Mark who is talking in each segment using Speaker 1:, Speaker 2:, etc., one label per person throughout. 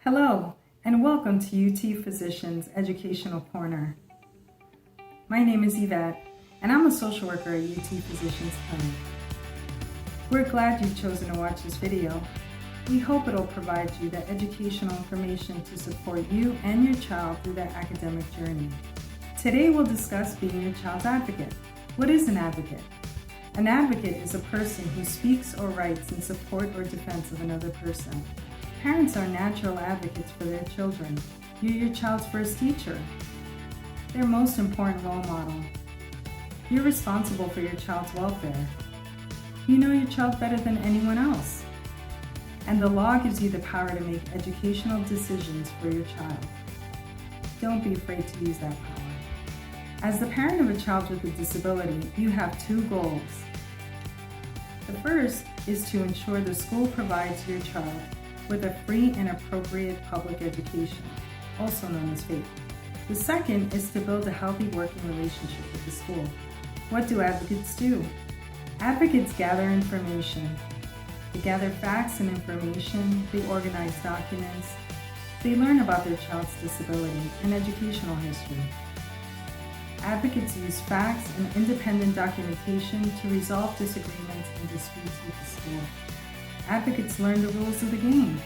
Speaker 1: Hello, and welcome to UT Physicians Educational Corner. My name is Yvette, and I'm a social worker at UT Physicians Clinic. We're glad you've chosen to watch this video. We hope it'll provide you the educational information to support you and your child through their academic journey. Today we'll discuss being your child's advocate. What is an advocate? An advocate is a person who speaks or writes in support or defense of another person. Parents are natural advocates for their children. You're your child's first teacher, their most important role model. You're responsible for your child's welfare. You know your child better than anyone else. And the law gives you the power to make educational decisions for your child. Don't be afraid to use that power. As the parent of a child with a disability, you have two goals. The first is to ensure the school provides your child with a free and appropriate public education, also known as FAPE. The second is to build a healthy working relationship with the school. What do advocates do? Advocates gather information. They gather facts and information, they organize documents, they learn about their child's disability and educational history. Advocates use facts and independent documentation to resolve disagreements and disputes with the school. Advocates learn the rules of the game.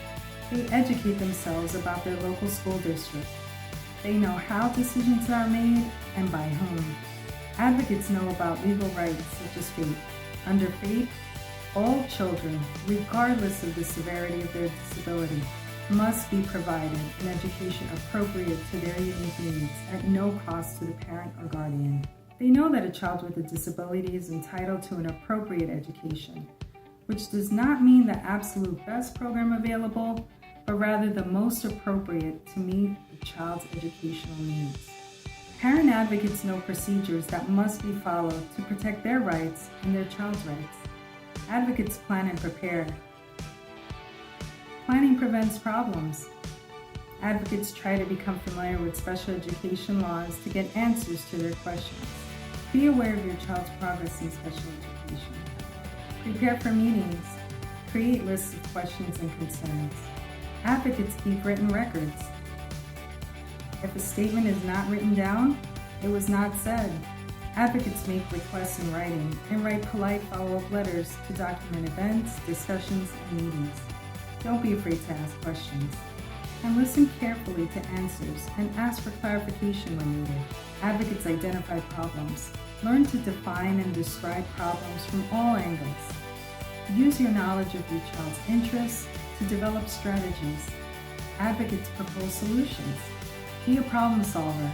Speaker 1: They educate themselves about their local school district. They know how decisions are made and by whom. Advocates know about legal rights such as FAPE. Under FAPE, all children, regardless of the severity of their disability, must be provided an education appropriate to their unique needs at no cost to the parent or guardian. They know that a child with a disability is entitled to an appropriate education, which does not mean the absolute best program available, but rather the most appropriate to meet the child's educational needs. Parent advocates know procedures that must be followed to protect their rights and their child's rights. Advocates plan and prepare. Planning prevents problems. Advocates try to become familiar with special education laws to get answers to their questions. Be aware of your child's progress in special education. Prepare for meetings. Create lists of questions and concerns. Advocates keep written records. If a statement is not written down, it was not said. Advocates make requests in writing and write polite follow-up letters to document events, discussions, and meetings. Don't be afraid to ask questions. And listen carefully to answers and ask for clarification when needed. Advocates identify problems. Learn to define and describe problems from all angles. Use your knowledge of your child's interests to develop strategies. Advocates propose solutions. Be a problem solver.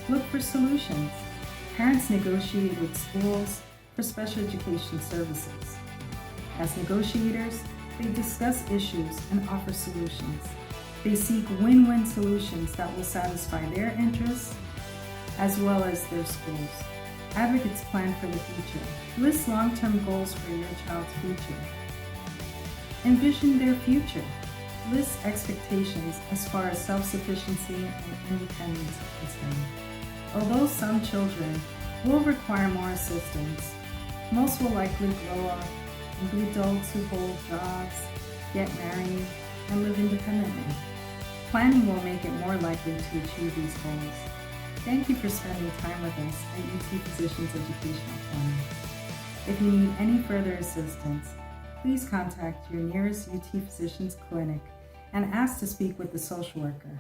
Speaker 1: Look for solutions. Parents negotiate with schools for special education services. As negotiators, they discuss issues and offer solutions. They seek win-win solutions that will satisfy their interests as well as their schools. Advocates plan for the future. List long-term goals for your child's future. Envision their future. List expectations as far as self-sufficiency and independence are concerned. Although some children will require more assistance, most will likely grow up and be adults who hold jobs, get married, and live independently. Planning will make it more likely to achieve these goals. Thank you for spending time with us at UT Physicians Educational Corner. If you need any further assistance, please contact your nearest UT Physicians Clinic and ask to speak with the social worker.